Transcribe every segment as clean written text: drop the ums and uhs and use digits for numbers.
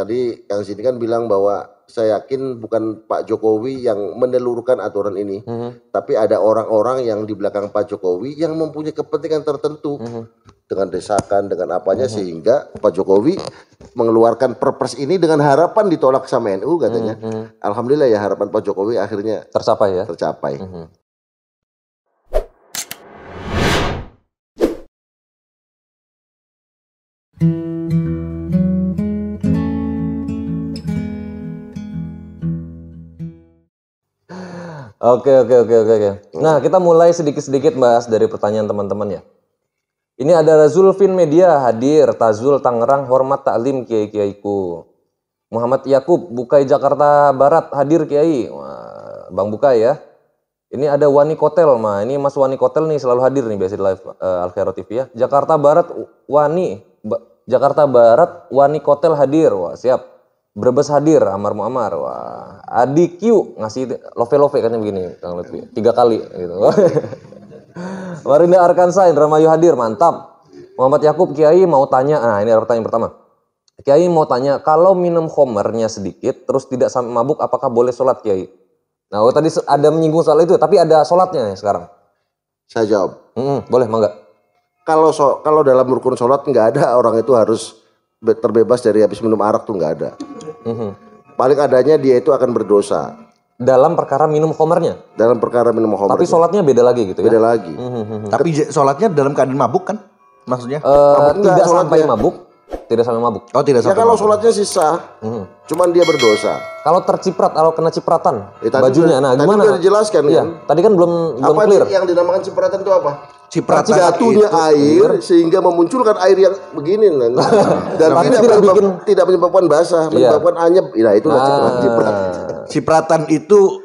tadi Kang Sini kan bilang bahwa saya yakin bukan Pak Jokowi yang menelurkan aturan ini, tapi ada orang-orang yang di belakang Pak Jokowi yang mempunyai kepentingan tertentu dengan desakan, dengan apanya sehingga Pak Jokowi mengeluarkan perpres ini dengan harapan ditolak sama NU katanya. Alhamdulillah ya harapan Pak Jokowi akhirnya Tercapai ya. tercapai. Oke. Nah, kita mulai sedikit-sedikit bahas dari pertanyaan teman-teman ya. Ini ada Zulfin Media hadir, Tazul Tangerang, hormat taklim kiai-kiaiku. Muhammad Yakub, Bukai Jakarta Barat hadir kiai. Wah, Bang Bukai ya. Ini ada Wani Kotel, ini Mas Wani Kotel nih selalu hadir nih biasa di live Al Khairot TV ya. Jakarta Barat Wani Kotel hadir, wah siap. Brebes hadir, Amar Muammar, wah. Adi Q ngasih love katanya begini, Kang Lutfi, 3 kali gitu. Marinda Arkansas, Indramayu hadir, mantap. Muhammad Yakub, Kiai mau tanya, nah ini pertanyaan pertama. Kiai mau tanya, kalau minum khomernya sedikit, terus tidak sampai mabuk, apakah boleh sholat Kiai? Nah, tadi ada menyinggung soal itu, tapi ada sholatnya ya sekarang. Saya jawab. Boleh, mangga. Kalau dalam rukun sholat nggak ada orang itu harus terbebas dari habis minum arak tuh nggak ada. Paling adanya dia itu akan berdosa. Dalam perkara minum khomernya? Dalam perkara minum khomer. Tapi sholatnya beda lagi gitu ya? Beda lagi. Tapi sholatnya dalam keadaan mabuk kan? Maksudnya? Tidak sampai mabuk. Tidak sampai mabuk. Oh, tidak sampai. Ya kalau sholatnya sisa, cuman dia berdosa. Kalau terciprat, kalau kena cipratan bajunya, nah tadi gimana? Tadi dijelaskan kan? Tadi kan belum clear. Yang dinamakan cipratan itu apa? Cipratan jatuhnya air sehingga memunculkan air yang begini dan tidak menyebabkan basah, menyebabkan anyep. Nah itu cipratan. Cipratan itu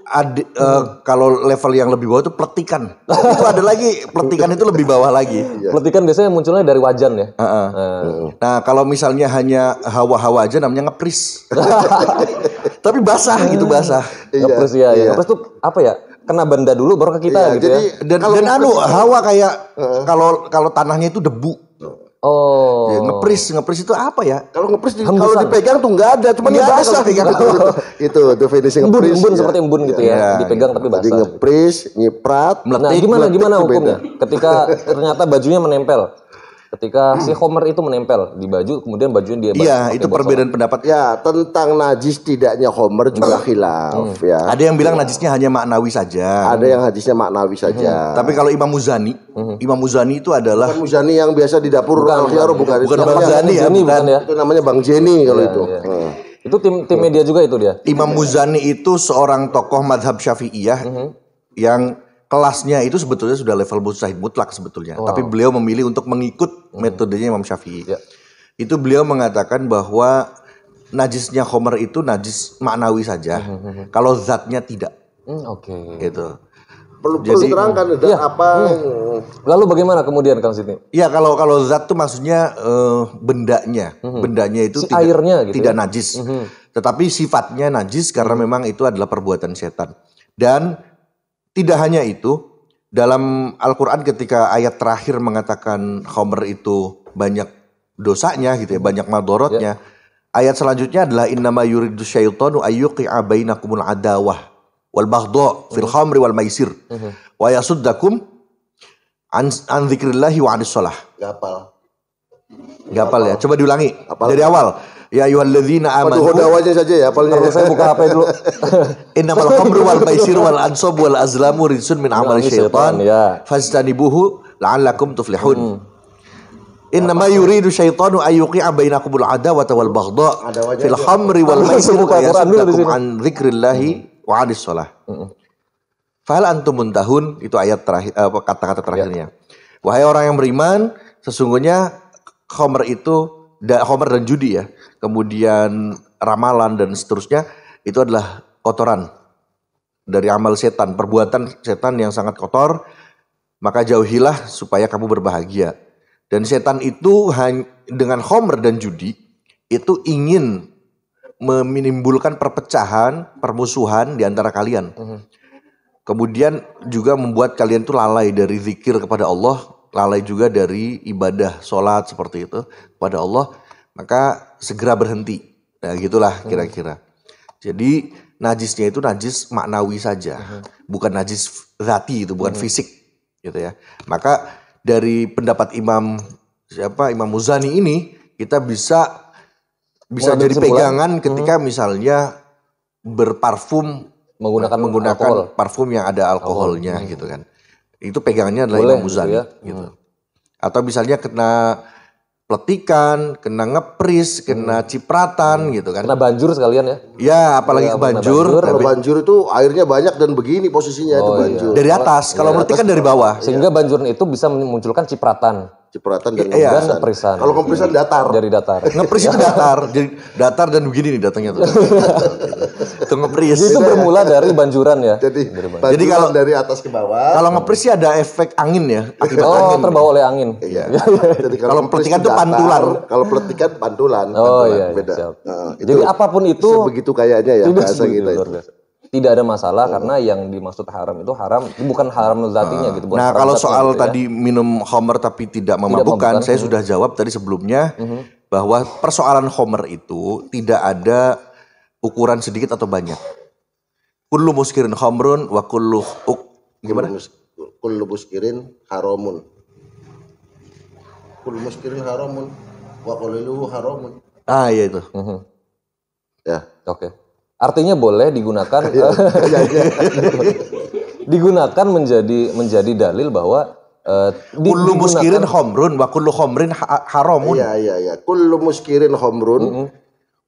kalau level yang lebih bawah itu pletikan. Itu ada lagi pletikan itu lebih bawah lagi. Pletikan biasanya munculnya dari wajan ya. Nah kalau misalnya hanya hawa-hawa aja namanya ngepris. Tapi basah gitu basah. Ngepris ya. Ngepris itu apa ya? Kena benda dulu baru ke kita gitu jadi, ya. Dan hawa kayak kalau tanahnya itu debu. Oh. Ya, ngepris itu apa ya? Kalau ngepris kalau dipegang tuh nggak ada, cuma dia basah gitu. Itu definisi ngepris. Embun seperti embun gitu ya. Dipegang tapi basah. Jadi ngepris, nyiprat, meletik. Nah, gimana hukumnya? Ketika ternyata bajunya menempel. Ketika si khomer itu menempel di baju, kemudian bajunya dia basah. Iya, itu perbedaan pendapat. Ya, tentang najis tidaknya khomer juga khilaf ya. Ada yang bilang najisnya hanya maknawi saja. Ada yang hadisnya maknawi saja. Tapi kalau Imam Muzani, Imam Muzani itu adalah Bukan Muzani yang biasa di dapur Al-Khiyarah, bukan Bang Muzani ya, bukan ya. Itu namanya Bang Jenny kalau itu. Itu tim media juga itu dia. Imam Muzani itu seorang tokoh madhab Syafi'iyah yang kelasnya itu sebetulnya sudah level mujtahid mutlak sebetulnya. Tapi beliau memilih untuk mengikut metodenya Imam Syafi'i. Itu beliau mengatakan bahwa najisnya khomer itu najis maknawi saja. Kalau zatnya tidak. Gitu. Perlu diterangkan apa. Lalu bagaimana kemudian Kang Siti? Ya kalau zat itu maksudnya bendanya. Bendanya itu airnya gitu tidak najis. Tetapi sifatnya najis karena memang itu adalah perbuatan setan. Dan tidak hanya itu, dalam Al-Quran ketika ayat terakhir mengatakan khomer itu banyak dosanya gitu ya, banyak madorotnya. Ayat selanjutnya adalah innama yuridu syaitanu ayyuqi'a bainakumul adawah wal baghdha fil khamri wal maisir wa yasuddakum an dzikrillahi wa anis shalah. Gapal ya, coba diulangi dari awal. Ya ayyuhalladzina amanu. Hodawanya saja ya, apalnya. Saya buka HP dulu. Innamal khamru wal maisir wal ansab wal azlamu rijsun min amali syaitan. Fajtanibuhu la'allakum tuflihun. Innama yuridu syaitanu ayyuqi'a bainakumul adawata wal baghdha fil khamri wal maisir wa yasuddakum an dzikrillahi wa anis shalah. Fahal antum muntahun, itu ayat terakhir, kata-kata terakhirnya. Wahai orang yang beriman, sesungguhnya khomer dan judi ya, kemudian ramalan dan seterusnya itu adalah kotoran dari amal setan, perbuatan setan yang sangat kotor, maka jauhilah supaya kamu berbahagia. Dan setan itu dengan khomer dan judi itu ingin menimbulkan perpecahan, permusuhan di antara kalian. Kemudian juga membuat kalian itu lalai dari zikir kepada Allah, lalai juga dari ibadah sholat seperti itu kepada Allah, maka segera berhenti Nah, gitulah kira-kira. Jadi najisnya itu najis maknawi saja, bukan najis zati, itu bukan fisik gitu ya. Maka dari pendapat Imam Muzani ini kita bisa jadi pegangan ketika misalnya berparfum menggunakan parfum yang ada alkoholnya gitu kan. Itu pegangannya adalah Imam Muzani gitu. Atau misalnya kena pletikan, kena ngepris, kena cipratan gitu kan. Kena banjur sekalian ya. Ya, apalagi ke banjur. Kalau banjur itu airnya banyak dan begini posisinya itu banjur. Dari atas, kalau pletikan dari bawah. Sehingga banjur itu bisa memunculkan cipratan. Cipratan dan ngeprisan. Kalau ngeprisan datar. Dari datar. Ngepris itu datar, jadi datar dan begini nih datangnya tuh. Itu ngepris. Itu bermula dari banjuran ya. Jadi kalau dari atas ke bawah. Kalau ngepris sih ada efek angin ya, akibat angin. Terbawa oleh angin. Iya. Jadi kalau pletikan itu pantulan. Kalau pletikan pantulan. Beda. Jadi apapun itu sebegitu kayaknya ya bahasa kita itu. Tidak ada masalah karena yang dimaksud haram itu bukan haram zatinya gitu. Nah, kalau soal tadi minum khamr tapi tidak memabukkan, saya sudah jawab tadi sebelumnya bahwa persoalan khamr itu tidak ada ukuran sedikit atau banyak. Kullu muskirin khamrun wa kullu kullu muskirin haramun. Kullu muskirin haramun wa qaliluhu haramun. Ah, iya itu. Ya. Oke. Artinya boleh digunakan digunakan menjadi dalil bahwa kullu muskirin khamrun wa kullu khamrin haramun. Iya. Kullu muskirin khamrun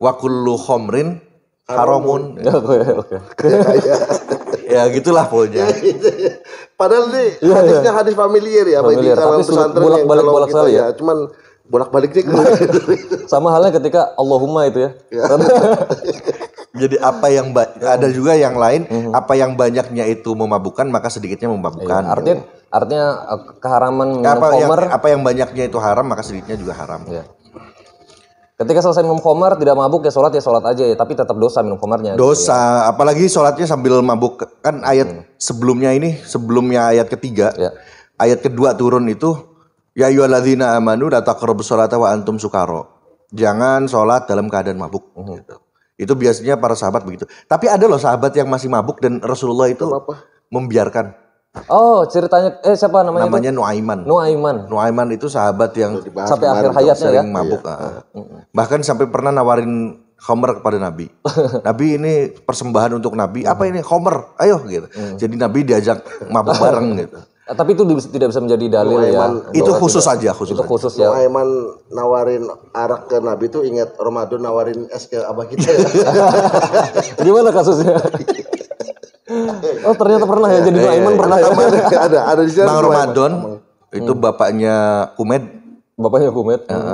wa kullu khamrin haramun. Oke. Ya gitulah pokoknya. Padahal nih hadisnya hadis familiar ya bagi kalangan pesantren yang bolak-balik sekali ya. Cuman bolak-balik nih. Sama halnya ketika Allahumma itu ya. Jadi apa yang ada juga yang lain, apa yang banyaknya itu memabukkan maka sedikitnya memabukkan. Iya, artinya keharaman minum khamr, apa yang banyaknya itu haram maka sedikitnya juga haram. Iya. Ketika selesai minum khamr tidak mabuk ya sholat aja ya, tapi tetap dosa minum khamrnya. Dosa, gitu ya. Apalagi sholatnya sambil mabuk kan ayat sebelumnya ayat ketiga, ayat kedua turun itu ya ayyuhalladzina amanu la taqrabus sholata wa antum sukara. Jangan sholat dalam keadaan mabuk. Gitu. Itu biasanya para sahabat begitu. Tapi ada loh sahabat yang masih mabuk dan Rasulullah itu membiarkan. Oh, ceritanya siapa namanya? Namanya Nuaiman. Nuaiman itu sahabat yang sampai akhir hayatnya sering mabuk. Bahkan sampai pernah nawarin khamr kepada Nabi. Nabi ini persembahan untuk Nabi. Apa ini khamr? Ayo gitu. Jadi Nabi diajak mabuk bareng gitu. Tapi itu tidak bisa menjadi dalil Itu khusus aja. Itu khusus ya. Nuaiman nawarin arak ke Nabi itu ingat Ramadan nawarin es ke abah kita ya. Gimana kasusnya? Oh ternyata pernah ya, jadi Nuaiman pernah ya. Ada di sini. Bang Ramadan itu bapaknya Kumed.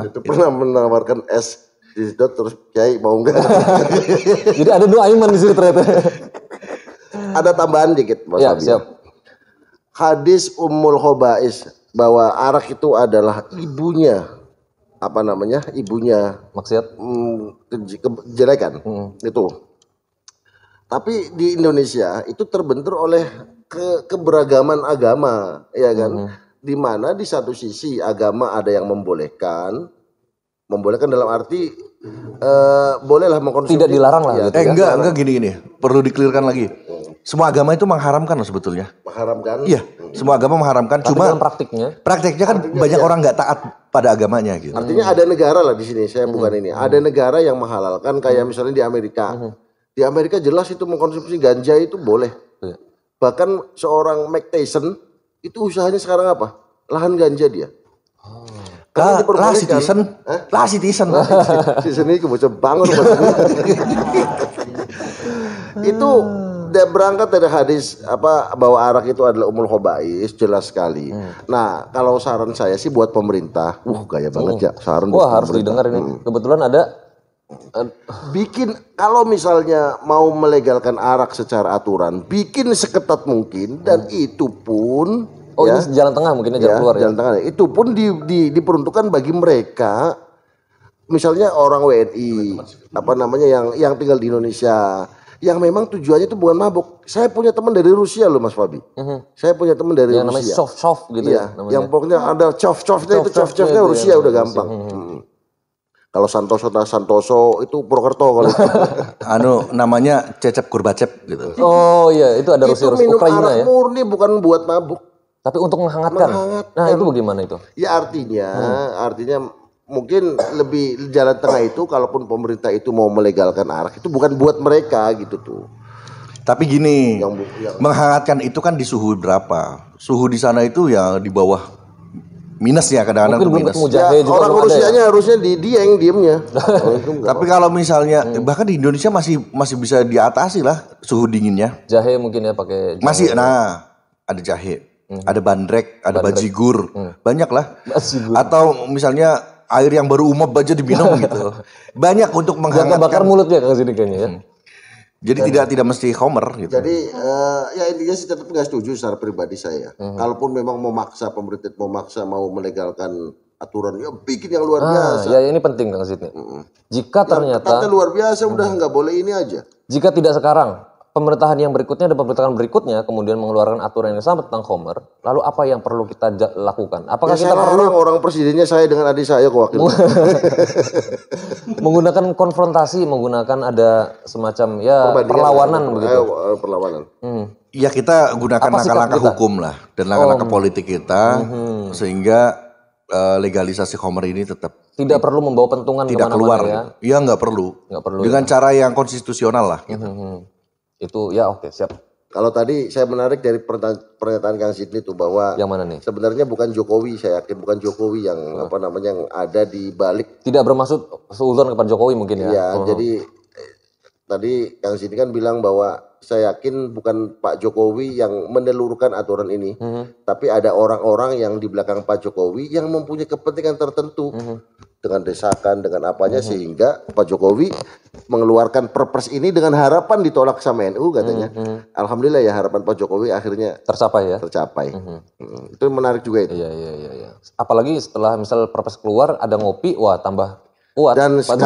Itu pernah menawarkan es disedot terus Kiai mau enggak? Jadi ada Nuaiman di sini ternyata. Ada tambahan dikit Mas Abi. Siap. Hadis Ummul Khobais bahwa arak itu adalah ibunya maksiat kejelekan itu. Tapi di Indonesia itu terbentur oleh keberagaman agama, ya kan? Di mana di satu sisi agama ada yang membolehkan dalam arti bolehlah mengkonsumsi. Tidak dilarang lah. Enggak gini. Perlu dikelirkan lagi. Semua agama itu mengharamkan loh sebetulnya. Mengharamkan? Iya, semua agama mengharamkan. Tapi cuma dalam praktiknya kan banyak orang nggak taat pada agamanya gitu. Artinya ada negara lah di sini, saya bukan ini. Ada negara yang menghalalkan kayak misalnya di Amerika. Di Amerika jelas itu mengkonsumsi ganja itu boleh. Bahkan seorang Mike Tyson itu usahanya sekarang apa? Lahan ganja dia. Lah citizen. Citizen ini kebocor bangun. Itu dia berangkat dari hadis bahwa arak itu adalah umul khobais, jelas sekali. Nah, kalau saran saya sih buat pemerintah, gaya banget ya saran. Wah, harus didengar ini. Kebetulan ada kalau misalnya mau melegalkan arak secara aturan, bikin seketat mungkin dan itu pun ini jalan tengah mungkinnya jalan keluar jalan tengah. Itu pun diperuntukkan bagi mereka misalnya orang WNI yang tinggal di Indonesia yang memang tujuannya itu bukan mabuk. Saya punya teman dari Rusia loh Mas Fabi. Saya punya teman dari Rusia. Namanya soft gitu ya. Yang pokoknya ada cof-cofnya itu Rusia udah gampang. Kalau Santoso itu Purwokerto kalau itu. Namanya Cecep Kurbacep gitu. Oh iya, itu ada Rusia Itu minum Ukraina arak ya. murni bukan buat mabuk. Tapi untuk menghangatkan. Nah, itu bagaimana itu? Ya artinya mungkin lebih jalan tengah itu kalaupun pemerintah itu mau melegalkan arak itu bukan buat mereka gitu tuh. Tapi gini, yang menghangatkan itu kan di suhu berapa? Suhu di sana itu ya di bawah minus ya, kadang-kadang mungkin minus. belum ketemu jahe juga orang belum ada Rusianya ya? harusnya di Dieng diemnya. Tapi kalau misalnya bahkan di Indonesia masih bisa diatasi lah suhu dinginnya. Jahe mungkin ya pakai jahe. Masih ada jahe, ada bandrek, ada bajigur, banyak lah. Bajigur. Atau misalnya air yang baru umap aja diminum gitu. Banyak untuk Bakar menghangatkan. mulutnya ke sini kayaknya ya. Jadi tidak mesti homer gitu. Jadi ya intinya sih tetap nggak setuju secara pribadi saya. Kalaupun memang pemerintah mau melegalkan aturan, ya bikin yang luar biasa. Ya ini penting Kang Sidney. Jika ternyata luar biasa udah nggak boleh ini aja. jika tidak sekarang, pemerintahan yang berikutnya dan pemerintahan berikutnya kemudian mengeluarkan aturan yang sama tentang homer, lalu apa yang perlu kita lakukan? Apakah kita perlu orang presidennya saya dengan adik saya kok wakil. menggunakan konfrontasi, menggunakan ada semacam ya perlawanan begitu? Perlawanan. Ya kita gunakan Apa sikap langkah-langkah kita? hukum lah dan langkah-langkah politik kita sehingga legalisasi homer ini tetap Tidak perlu membawa pentungan tidak kemana-mana keluar. ya. Iya nggak perlu. Nggak perlu Dengan cara yang konstitusional lah. Gitu. Itu ya oke, siap. Kalau tadi saya menarik dari pernyataan Kang Sidney itu bahwa Yang mana nih? sebenarnya bukan Jokowi, saya yakin bukan Jokowi yang yang ada di balik. Tidak bermaksud seuzon kepada Jokowi mungkin ya. Ya, jadi tadi Kang Sidney kan bilang bahwa saya yakin bukan Pak Jokowi yang menelurkan aturan ini, tapi ada orang-orang yang di belakang Pak Jokowi yang mempunyai kepentingan tertentu dengan desakan, dengan apanya sehingga Pak Jokowi mengeluarkan perpres ini dengan harapan ditolak sama NU katanya. Alhamdulillah ya harapan Pak Jokowi akhirnya Tercapai ya. tercapai. Itu menarik juga itu. Iya. Apalagi setelah misal perpres keluar ada ngopi, wah tambah kuat. Dan Pak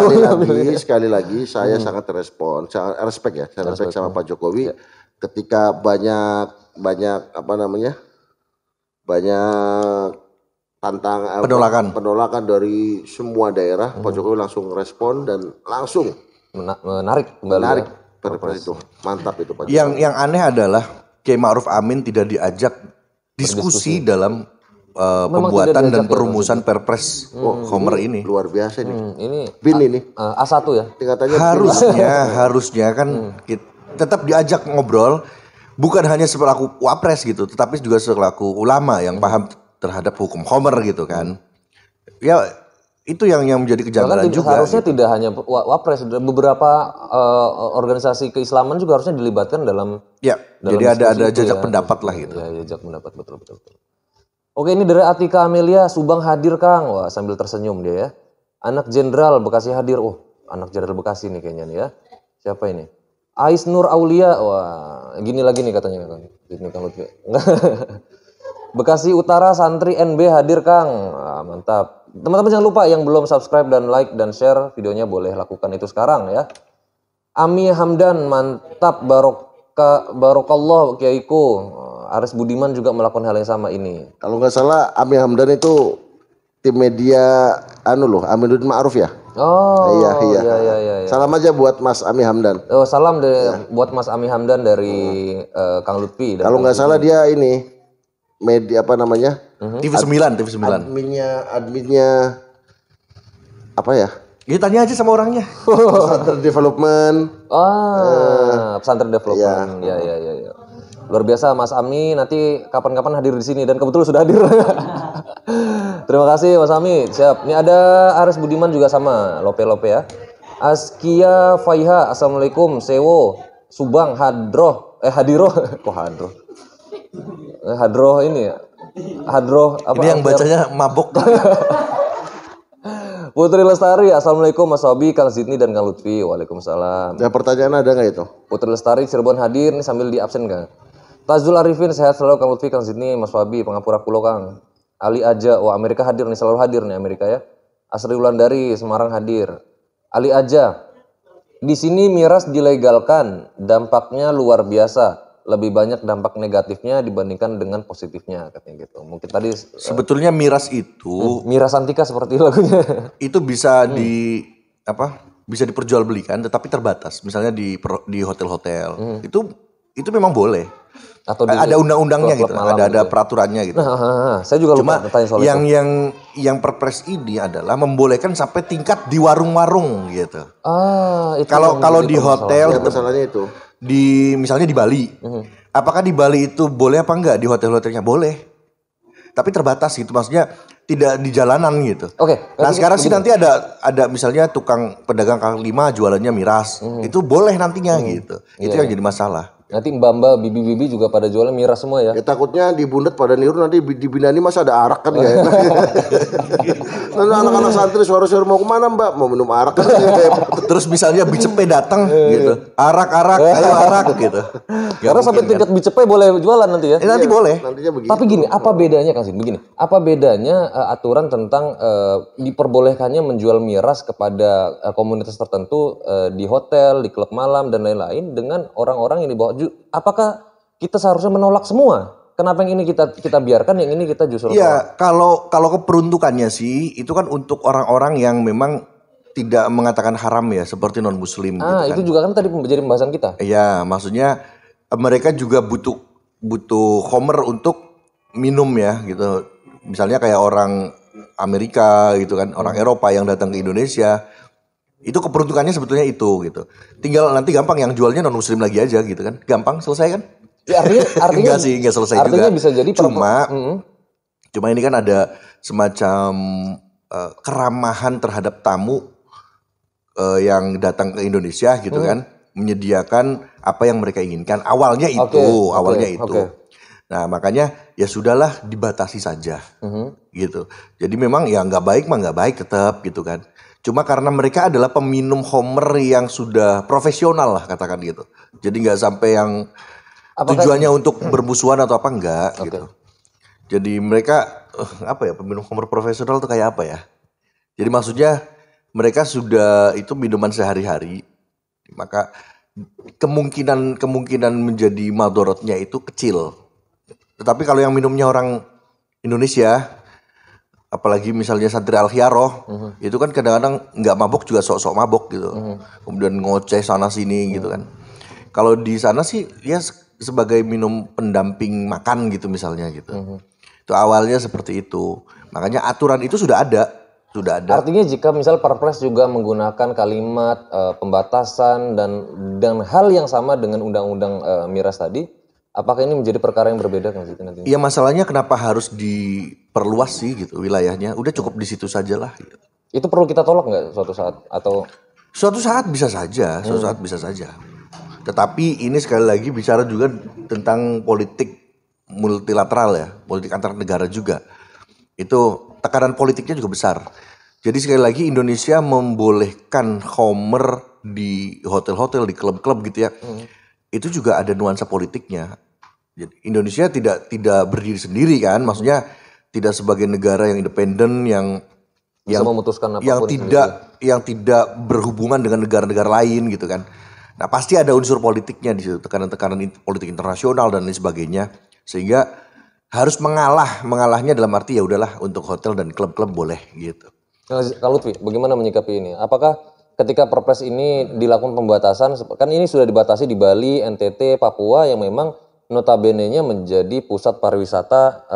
sekali lagi saya sangat respect sama Pak Jokowi ketika banyak penolakan dari semua daerah, Pak Jokowi langsung respon dan langsung menarik kembali. Perpres itu. Mantap itu Pak Jokowi. Yang aneh adalah Kiai Ma'ruf Amin tidak diajak diskusi dalam pembuatan dan perumusan perpres homer ini. Luar biasa ini. Ini Bin ini. A1 ya. Tingkatannya Harusnya kan tetap diajak ngobrol, bukan hanya selaku wapres gitu, tetapi juga selaku ulama yang paham terhadap hukum homer gitu kan. Ya itu yang menjadi kejanggalan juga. Harusnya tidak hanya wapres, beberapa organisasi keislaman juga harusnya dilibatkan dalam. Ya, jadi ada jajak pendapat lah gitu. Ya, jajak pendapat betul. Oke, ini dari Atika Amelia, Subang hadir Kang. Wah, sambil tersenyum dia ya. Anak Jenderal Bekasi hadir. Oh, anak Jenderal Bekasi nih kayaknya nih ya. Siapa ini? Ais Nur Aulia. Wah, gini lagi nih katanya Kang. Gini Kang Lutfi. Bekasi Utara Santri NB hadir Kang. Wah, mantap. Teman-teman jangan lupa yang belum subscribe dan like dan share videonya boleh lakukan itu sekarang ya. Ami Hamdan mantap, barokallah Kiaiku. Aris Budiman juga melakukan hal yang sama ini. Kalau nggak salah Ami Hamdan itu tim media Aminuddin Ma'ruf ya. Oh iya. Salam aja buat Mas Ami Hamdan. Oh salam buat Mas Ami Hamdan dari Kang Lutfi. Kalau nggak salah dia ini media TV9. Adminnya apa ya? Ya tanya aja sama orangnya. Pesantren Development. Pesantren Development. Ya. Luar biasa Mas Ami, nanti kapan-kapan hadir di sini dan kebetulan sudah hadir. Terima kasih Mas Ami. Siap. Ini ada Aris Budiman juga sama, Lope ya. Askia Faiha, Assalamualaikum. Sewo, Subang, Hadroh. Kok Hadroh? Hadroh ini ya. Hadroh apa? Ini yang bacanya mabok. Putri Lestari, Assalamualaikum Mas Wabi, Kang Sidney dan Kang Lutfi. Waalaikumsalam. Ya pertanyaan ada nggak itu? Putri Lestari Cirebon hadir nih sambil di absen Kang. Tazul Arifin sehat selalu Kang Lutfi, Kang Sidney, Mas Wabi, Pangapura Pulau Kang. Ali Aja, wah Amerika hadir nih, selalu hadir nih Amerika ya. Asri Wulandari Semarang hadir. Ali Aja, di sini miras dilegalkan, dampaknya luar biasa. lebih banyak dampak negatifnya dibandingkan dengan positifnya katanya gitu. Mungkin tadi sebetulnya miras itu miras antika seperti lagunya. itu bisa bisa diperjualbelikan tetapi terbatas. Misalnya di hotel-hotel. Itu memang boleh. Atau di ada undang-undangnya gitu, ada gitu. peraturannya gitu. Saya juga Cuma lupa tanya soal yang perpres ini adalah membolehkan sampai tingkat di warung-warung gitu. Kalau di hotel masalahnya itu. Misalnya di Bali. Apakah di Bali itu boleh apa enggak di hotel-hotelnya? Boleh. Tapi terbatas gitu, maksudnya tidak di jalanan gitu. Oke. Nah, sekarang sih nanti ada misalnya tukang pedagang kaki lima jualannya miras. Itu boleh nantinya gitu. Itu yang jadi masalah. Nanti mbak-mbak, bibi-bibi juga pada jualnya miras semua ya. Ya takutnya di Bundet pada niru nanti di Binani masa ada arak kan gak enak. Nanti anak-anak santri sore-sore mau kemana mbak? Mau minum arak kan. Terus misalnya bicepe datang gitu. Arak-arak, ayo arak gitu. Karena sampai tingkat bicepe boleh jualan nanti ya. Nanti boleh. Nantinya begitu. Tapi gini, apa bedanya Kang Sin? Begini, apa bedanya aturan tentang diperbolehkannya menjual miras kepada komunitas tertentu di hotel, di klub malam dan lain-lain dengan orang-orang yang dibawa? Apakah kita seharusnya menolak semua? Kenapa yang ini kita biarkan, yang ini kita justru tolak? Iya, kalau keperuntukannya sih itu kan untuk orang-orang yang memang tidak mengatakan haram ya, seperti non muslim gitu kan. Itu juga kan tadi menjadi pembahasan kita. Iya, maksudnya mereka juga butuh homer untuk minum ya gitu. Misalnya kayak orang Amerika gitu kan, orang Eropa yang datang ke Indonesia. Itu keperuntukannya sebetulnya itu gitu. Tinggal nanti gampang yang jualnya non muslim lagi aja gitu kan. Gampang selesai kan? Ya, artinya enggak selesai artinya juga. Bisa jadi Cuma ini kan ada semacam keramahan terhadap tamu yang datang ke Indonesia gitu kan, menyediakan apa yang mereka inginkan. Awalnya itu. Nah, makanya ya sudahlah dibatasi saja. Gitu. Jadi memang ya nggak baik tetap gitu kan. Cuma karena mereka adalah peminum homer yang sudah profesional lah katakan gitu. Jadi nggak sampai yang tujuannya untuk bermusuhan atau apa enggak gitu. Jadi mereka peminum homer profesional tuh kayak apa ya? Jadi maksudnya mereka sudah itu minuman sehari-hari. Maka kemungkinan menjadi madorotnya itu kecil. Tetapi kalau yang minumnya orang Indonesia, apalagi misalnya santri Al-Khiaroh, itu kan kadang-kadang nggak mabok juga sok-sok mabok gitu. Kemudian ngoceh sana sini gitu kan. Kalau di sana sih ya sebagai minum pendamping makan gitu misalnya gitu. Itu awalnya seperti itu. Makanya aturan itu sudah ada. Artinya jika misal Perpres juga menggunakan kalimat pembatasan dan hal yang sama dengan undang-undang miras tadi, apakah ini menjadi perkara yang berbeda kan nanti? Iya, masalahnya kenapa harus diperluas sih gitu wilayahnya? Udah cukup di situ saja lah. Gitu. Itu perlu kita tolak nggak suatu saat atau? Suatu saat bisa saja, Tetapi ini sekali lagi bicara juga tentang politik multilateral ya, politik antar negara juga. Itu tekanan politiknya juga besar. Jadi sekali lagi Indonesia membolehkan homer di hotel-hotel, di klub-klub gitu ya. Itu juga ada nuansa politiknya. Indonesia tidak berdiri sendiri kan, maksudnya tidak sebagai negara yang independen yang memutuskan yang tidak berhubungan dengan negara-negara lain gitu kan. Nah, pasti ada unsur politiknya di situ, tekanan-tekanan politik internasional dan lain sebagainya, sehingga harus mengalahnya dalam arti ya udahlah untuk hotel dan klub-klub boleh gitu. Kalau Lutfi, bagaimana menyikapi ini? Apakah ketika Perpres ini dilakukan pembatasan, kan ini sudah dibatasi di Bali, NTT, Papua yang memang notabene-nya menjadi pusat pariwisata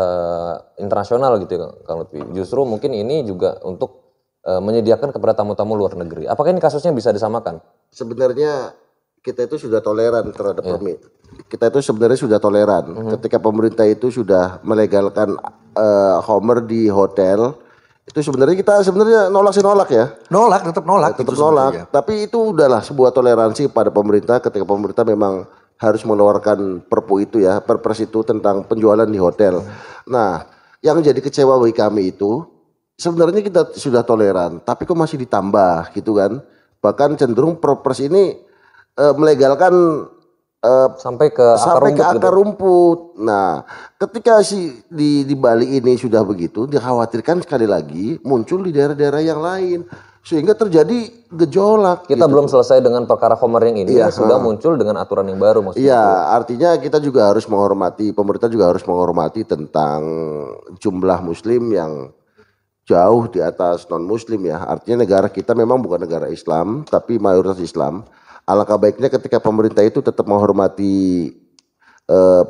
internasional gitu ya Kang Lutfi. Justru mungkin ini juga untuk menyediakan kepada tamu-tamu luar negeri. Apakah ini kasusnya bisa disamakan? Sebenarnya kita itu sudah toleran terhadap kita itu sebenarnya sudah toleran. Ketika pemerintah itu sudah melegalkan homer di hotel, itu sebenarnya kita nolak ya. Tetap nolak. Sebetulnya. Tapi itu udahlah sebuah toleransi pada pemerintah ketika pemerintah memang harus mengeluarkan perpu itu ya, perpres itu tentang penjualan di hotel. Nah, yang jadi kecewa bagi kami itu sebenarnya kita sudah toleran, tapi kok masih ditambah gitu kan. Bahkan cenderung perpres ini melegalkan sampai ke akar rumput. Nah, ketika di Bali ini sudah begitu, dikhawatirkan sekali lagi muncul di daerah-daerah yang lain. sehingga terjadi gejolak. Kita belum selesai dengan perkara khamar yang ini, sudah muncul dengan aturan yang baru maksudnya. Iya, artinya kita juga harus menghormati, pemerintah juga harus menghormati tentang jumlah muslim yang jauh di atas non muslim ya. Artinya negara kita memang bukan negara Islam, tapi mayoritas Islam. Alangkah baiknya ketika pemerintah itu tetap menghormati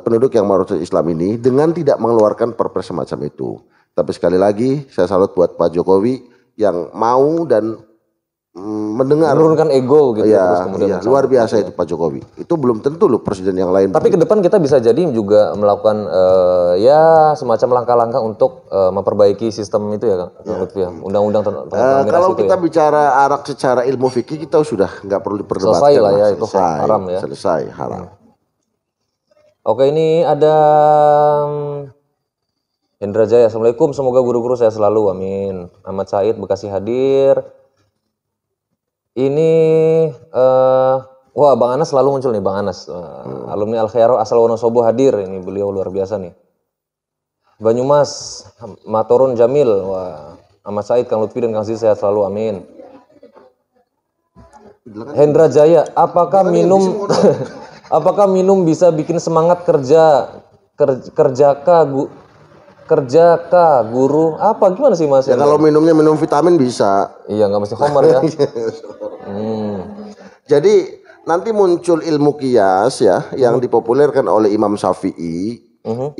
penduduk yang mayoritas Islam ini dengan tidak mengeluarkan perpres semacam itu. Tapi sekali lagi saya salut buat Pak Jokowi yang mau dan mendengar, menurunkan ego gitu ya, terus kemudian luar biasa itu Pak Jokowi. Itu belum tentu loh presiden yang lain. Tapi ke depan kita bisa jadi juga melakukan ya semacam langkah-langkah untuk memperbaiki sistem itu ya Kang Lutfi ya. Undang-undang tentang miras kalau itu kita ya. bicara arak secara ilmu fikih kita sudah nggak perlu diperdebatkan. Selesai lah ya, itu haram ya. Selesai haram. Oke, ini ada Hendra Jaya. Assalamualaikum, semoga guru-guru saya selalu, amin. Ahmad Said Bekasi hadir. Ini wah Bang Anas selalu muncul nih, Bang Anas. Alumni Al Khairah asal Wonosobo hadir. Ini beliau luar biasa nih. Banyumas Matorun Jamil. Wah, Ahmad Said, Kang Lutfi dan Kang Ziz sehat selalu, amin. Hendra Jaya, apakah minum bisa bikin semangat kerja guru apa gimana sih Mas? Ya kalau minumnya minum vitamin bisa. Iya nggak mesti homer ya. Jadi nanti muncul ilmu qiyas ya yang dipopulerkan oleh Imam Syafi'i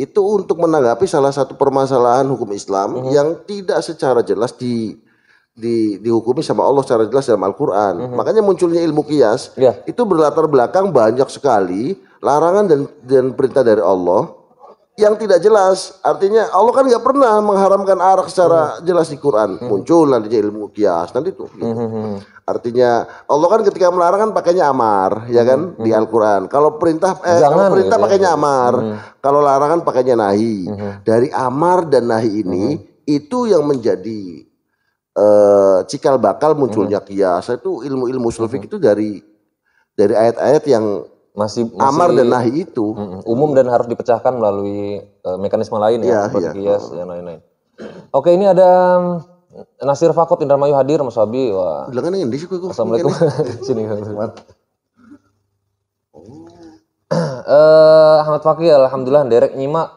itu untuk menanggapi salah satu permasalahan hukum Islam yang tidak secara jelas dihukumi sama Allah secara jelas dalam Al-Quran. Makanya munculnya ilmu qiyas itu berlatar belakang banyak sekali larangan dan perintah dari Allah yang tidak jelas. Artinya Allah kan nggak pernah mengharamkan arak secara jelas di Quran. Muncul nantinya ilmu qiyas nanti tuh. Gitu. Artinya Allah kan ketika melarang kan pakainya amar, ya kan di Al-Quran. Kalau perintah kalau perintah gitu pakainya amar, kalau larangan pakainya nahi. Dari amar dan nahi ini itu yang menjadi cikal bakal munculnya qiyas. Itu ilmu ushul fiqh itu dari ayat-ayat yang masih amar dan nahi itu umum dan harus dipecahkan melalui mekanisme lain ya, seperti qiyas dan lain-lain. Oke, ini ada Nasir Fakot Indramayu hadir, Mas Wabi. Wah. Assalamualaikum. Sini. Ahmad Fakih, alhamdulillah derek nyimak.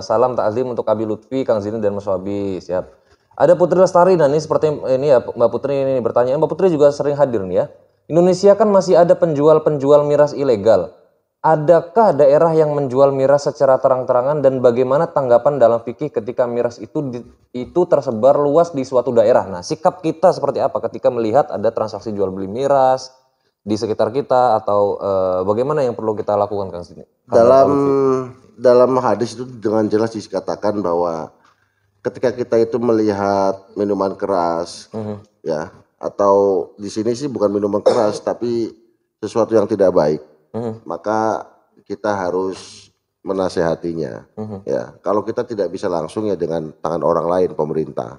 Salam takzim untuk Abi Lutfi, Kang Zini dan Mas Wabi. Siap. Ada Putri Lestari, dan ini seperti ini ya Mbak Putri ini bertanya. Mbak Putri juga sering hadir nih ya. Indonesia kan masih ada penjual miras ilegal. Adakah daerah yang menjual miras secara terang-terangan dan bagaimana tanggapan dalam fikih ketika miras itu tersebar luas di suatu daerah? Nah, sikap kita seperti apa ketika melihat ada transaksi jual beli miras di sekitar kita atau bagaimana yang perlu kita lakukan Kang Sini? Dalam hadis itu dengan jelas dikatakan bahwa ketika kita itu melihat minuman keras ya, atau di sini sih bukan minuman keras tapi sesuatu yang tidak baik, maka kita harus menasehatinya. Ya, kalau kita tidak bisa langsung ya dengan tangan orang lain, pemerintah.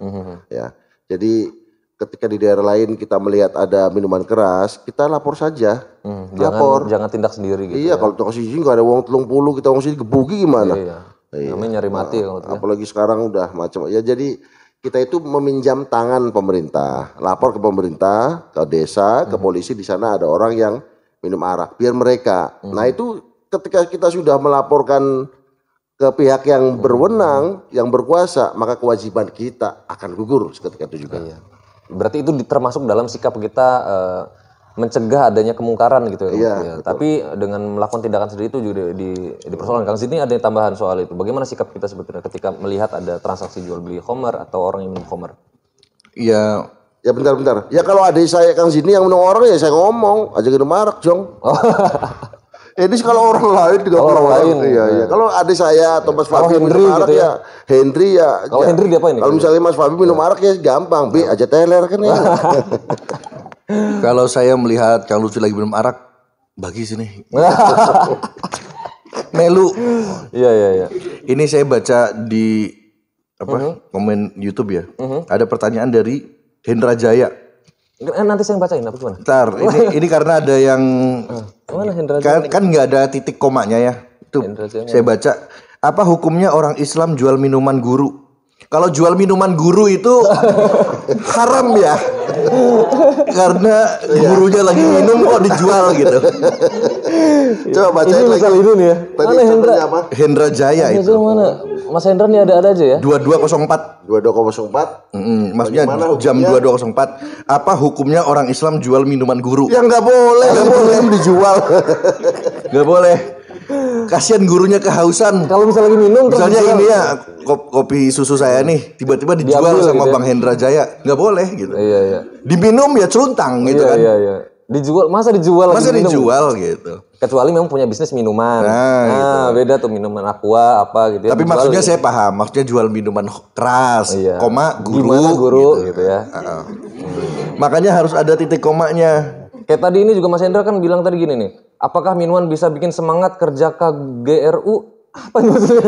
Ya, jadi ketika di daerah lain kita melihat ada minuman keras, kita lapor saja. Jangan tindak sendiri gitu. Iya, kalau tukang siji nggak ada uang 30 kita uang sini gebuki gimana? Iya. Namanya nyari mati. Apalagi sekarang udah macam ya, jadi kita itu meminjam tangan pemerintah, lapor ke pemerintah, ke desa, ke polisi, di sana ada orang yang minum arak, biar mereka. Nah itu ketika kita sudah melaporkan ke pihak yang berwenang, yang berkuasa, maka kewajiban kita akan gugur seketika itu juga. Iya. Berarti itu termasuk dalam sikap kita mencegah adanya kemungkaran gitu ya. Iya, tapi dengan melakukan tindakan sendiri itu juga dipersoalkan. Kang Sini ada tambahan soal itu. Bagaimana sikap kita sebetulnya ketika melihat ada transaksi jual beli khamar atau orang yang minum khamar? Iya. Ya bentar. Ya kalau adik saya Kang Sini yang minum orang ya saya ngomong aja minum arak jong. Ini kalau orang lain juga orang lain. Iya. Kalau adik saya atau Mas Fabi minum arak gitu ya. Hendri ya. Kalau Hendri diapain nih? Kalau misalnya Mas Fabi minum arak ya gampang, B aja teler kan ya. Kalau saya melihat Kang Lutfi lagi minum arak, bagi sini. Melu. Iya. Ini saya baca di komen YouTube ya. Ada pertanyaan dari Hendra Jaya. Nanti saya bacain apa gimana? Bentar, ini karena ada yang mana Hendra Jaya? kan nggak ada titik komanya ya. Itu saya baca. Apa hukumnya orang Islam jual minuman guru? Kalau jual minuman guru itu haram ya. Karena gurunya lagi minum kok dijual gitu. Coba baca Ini misal ini nih ya. Tadi Mana Hendra? contohnya apa? Hendra Jaya itu. Mana? Mas Hendra nih ada aja ya? 2204. 2204. Maksudnya Bagaimana jam hukumnya? 2204. Apa hukumnya orang Islam jual minuman guru? Ya nggak boleh dijual. Gak boleh. Kasihan gurunya kehausan. Kalau misalnya lagi minum terus Misalnya dijual. ini ya kopi susu saya nih tiba-tiba dijual Diambil sama gitu ya. Bang Hendra Jaya, nggak boleh gitu. Iya, iya. Diminum ya celuntang gitu Iya, kan. iya, iya. Dijual, masa dijual Masa lagi minum? dijual gitu. Kecuali memang punya bisnis minuman. Nah, gitu. Beda tuh minuman aqua apa gitu ya. Tapi Dijual maksudnya gitu. saya paham, maksudnya jual minuman keras, Iya. koma guru, Gimana guru gitu ya. Makanya harus ada titik komanya. Kayak tadi ini juga Mas Hendra kan bilang tadi gini nih. Apakah minuman bisa bikin semangat kerja KGRU? Apa ini maksudnya?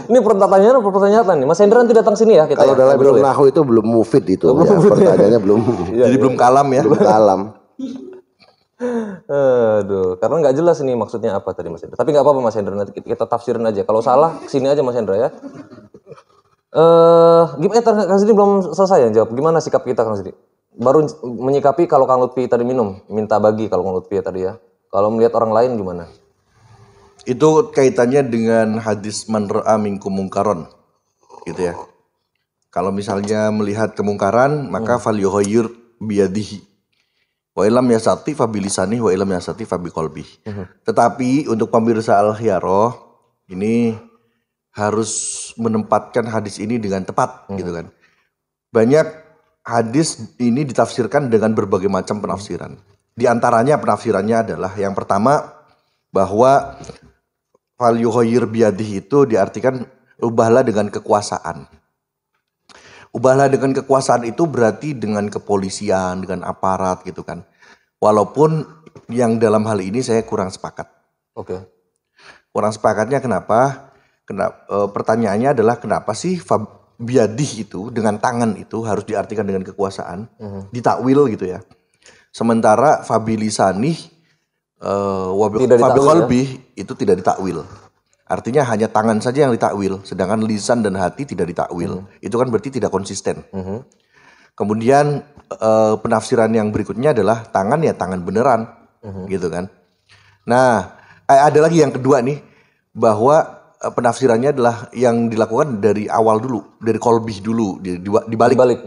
Ini pertanyaan nih. Mas Hendra nanti datang sini ya kita. Kalau ya, dalam ngobrol ilmu ya. nahu itu belum mufid itu. Ya, pertanyaannya belum Jadi belum kalam ya. belum kalam. Aduh, karena nggak jelas ini maksudnya apa tadi Mas Hendra. Tapi nggak apa-apa Mas Hendra, nanti kita tafsirin aja. Kalau salah sini aja Mas Hendra ya. Gimana Kang Sidi belum selesai ya jawab. Gimana sikap kita Kang Sidi? Baru menyikapi kalau Kang Lutfi tadi minum, minta bagi kalau Kang Lutfi tadi ya. Kalau melihat orang lain gimana? Itu kaitannya dengan hadis man ra'a minkum mungkaron. Gitu ya. Kalau misalnya melihat kemungkaran, maka falyughayyir biyadihi. Wa illam yastati fa bilisanih wa illam yastati fa biqalbihi. Tetapi untuk pemirsa Al-Khiyarah ini harus menempatkan hadis ini dengan tepat gitu kan. Banyak hadis ini ditafsirkan dengan berbagai macam penafsiran. Di antaranya penafsirannya adalah yang pertama bahwa fal yughayyir biyadihi itu diartikan ubahlah dengan kekuasaan. Ubahlah dengan kekuasaan itu berarti dengan kepolisian, dengan aparat gitu kan. Walaupun yang dalam hal ini saya kurang sepakat. Oke. Kurang sepakatnya kenapa? Pertanyaannya adalah kenapa sih biadih itu dengan tangan itu harus diartikan dengan kekuasaan, ditakwil gitu ya. Sementara fabilisanih wabiqalbih itu tidak ditakwil. Artinya hanya tangan saja yang ditakwil, sedangkan lisan dan hati tidak ditakwil. Itu kan berarti tidak konsisten. Kemudian penafsiran yang berikutnya adalah tangan ya tangan beneran, gitu kan. Nah, ada lagi yang kedua nih, bahwa penafsirannya adalah yang dilakukan dari awal dulu, dari kolbih dulu, dibalik.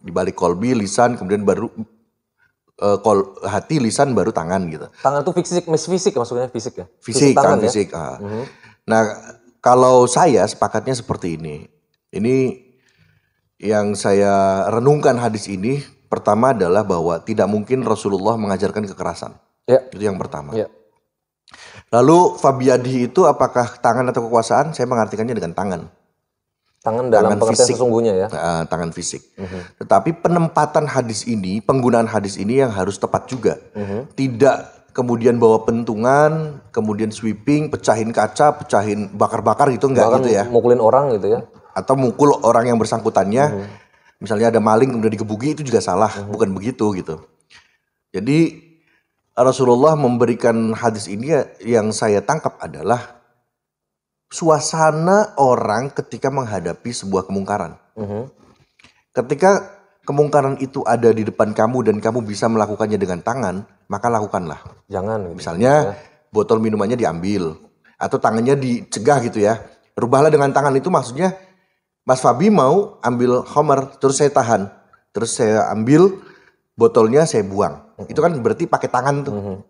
Dibalik kolbih, lisan, kemudian baru hati, lisan, baru tangan gitu. Tangan itu fisik maksudnya fisik ya? Fisik, tangan ya? fisik. Nah, kalau saya sepakatnya seperti ini. Ini yang saya renungkan hadis ini, pertama adalah bahwa tidak mungkin Rasulullah mengajarkan kekerasan. Ya. Itu yang pertama. Ya. Lalu fabiyadihi itu apakah tangan atau kekuasaan? Saya mengartikannya dengan tangan. Tangan dalam pengertian sesungguhnya ya. Tangan fisik. Tetapi penempatan hadis ini, penggunaan hadis ini yang harus tepat juga. Tidak kemudian bawa pentungan, kemudian sweeping, pecahin kaca, pecahin bakar-bakar gitu, enggak Bahkan gitu ya. mukulin orang gitu ya. Atau mukul orang yang bersangkutannya. Misalnya ada maling kemudian digebuki, itu juga salah, bukan begitu gitu. Jadi Rasulullah memberikan hadis ini yang saya tangkap adalah suasana orang ketika menghadapi sebuah kemungkaran. Ketika kemungkaran itu ada di depan kamu dan kamu bisa melakukannya dengan tangan, maka lakukanlah. Jangan gitu. Misalnya botol minumannya diambil atau tangannya dicegah gitu ya. Rubahlah dengan tangan itu maksudnya Mas Fabi mau ambil homer, terus saya tahan. Terus saya ambil botolnya, saya buang. Itu kan berarti pakai tangan tuh.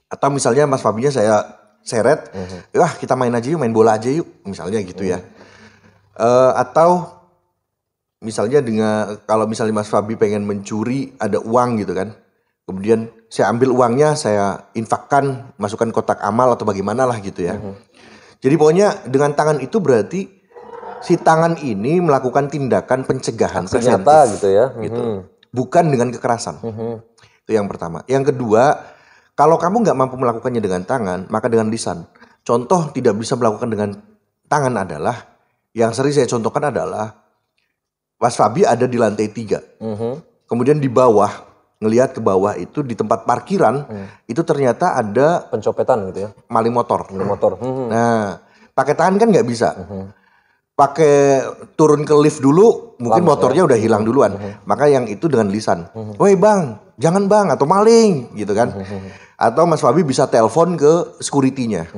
Atau misalnya Mas Fabinya saya seret, wah kita main aja yuk, main bola aja yuk. Misalnya gitu ya. Atau misalnya kalau misalnya Mas Fabi pengen mencuri, ada uang gitu kan. Kemudian saya ambil uangnya, saya infakkan, masukkan kotak amal atau bagaimana lah gitu ya. Jadi pokoknya dengan tangan itu berarti si tangan ini melakukan tindakan pencegahan Ternyata gitu ya. gitu. Bukan dengan kekerasan. Itu yang pertama. Yang kedua, kalau kamu nggak mampu melakukannya dengan tangan, maka dengan lisan. Contoh tidak bisa melakukan dengan tangan adalah, yang sering saya contohkan adalah, Mas Fabi ada di lantai 3. Kemudian di bawah, ngelihat ke bawah itu di tempat parkiran, itu ternyata ada Pencopetan gitu ya. maling motor. Maling motor. Nah, pakai tangan kan nggak bisa. pakai turun ke lift dulu, mungkin motornya udah hilang duluan. Maka yang itu dengan lisan. Woi bang, jangan bang, atau maling gitu kan. Atau Mas Fabi bisa telepon ke security-nya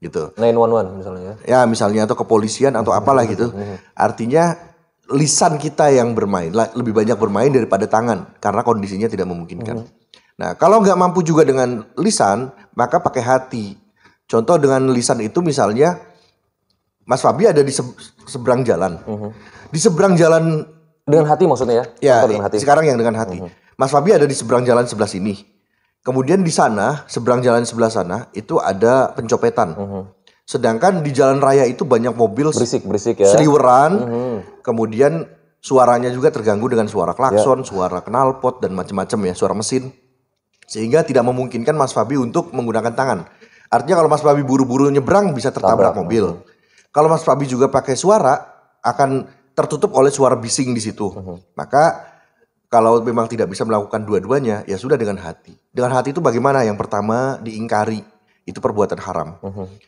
gitu. 911 misalnya ya. Ya misalnya atau kepolisian atau apalah gitu. Artinya lisan kita yang bermain, lebih banyak bermain daripada tangan. Karena kondisinya tidak memungkinkan. Nah kalau nggak mampu juga dengan lisan, maka pakai hati. Contoh dengan lisan itu misalnya, Mas Fabi ada di seberang jalan. Di seberang jalan dengan hati maksudnya ya? Ya, dengan hati. sekarang yang dengan hati. Mas Fabi ada di seberang jalan sebelah sini. Kemudian di sana, seberang jalan sebelah sana itu ada pencopetan. Sedangkan di jalan raya itu banyak mobil berisik ya. Seliweran. Kemudian suaranya juga terganggu dengan suara klakson, suara knalpot dan macam-macam ya, suara mesin. Sehingga tidak memungkinkan Mas Fabi untuk menggunakan tangan. Artinya kalau Mas Fabi buru-buru nyebrang bisa tertabrak mobil. Kalau Mas Fabi juga pakai suara, akan tertutup oleh suara bising di situ. Maka kalau memang tidak bisa melakukan dua-duanya, ya sudah dengan hati. Dengan hati itu bagaimana? Yang pertama diingkari, itu perbuatan haram.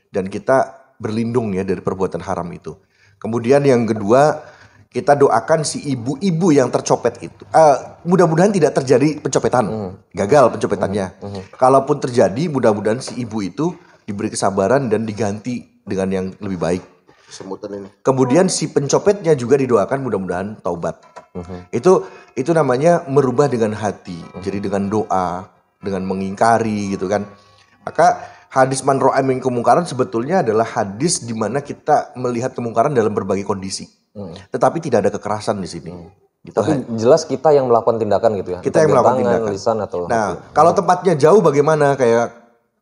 Dan kita berlindung ya dari perbuatan haram itu. Kemudian yang kedua, kita doakan si ibu-ibu yang tercopet itu. Mudah-mudahan tidak terjadi pencopetan, gagal pencopetannya. Kalaupun terjadi, mudah-mudahan si ibu itu diberi kesabaran dan diganti dengan yang lebih baik. Semutan ini. Kemudian si pencopetnya juga didoakan mudah-mudahan taubat. Itu namanya merubah dengan hati. Jadi dengan doa, dengan mengingkari gitu kan. Maka hadis man ra'a minkum mungkaran sebetulnya adalah hadis di mana kita melihat kemungkaran dalam berbagai kondisi. Tetapi tidak ada kekerasan di sini. Gitu. Tapi jelas kita yang melakukan tindakan gitu ya. Kita yang melakukan tindakan. Lisan atau Nah, kalau tempatnya jauh bagaimana? Kayak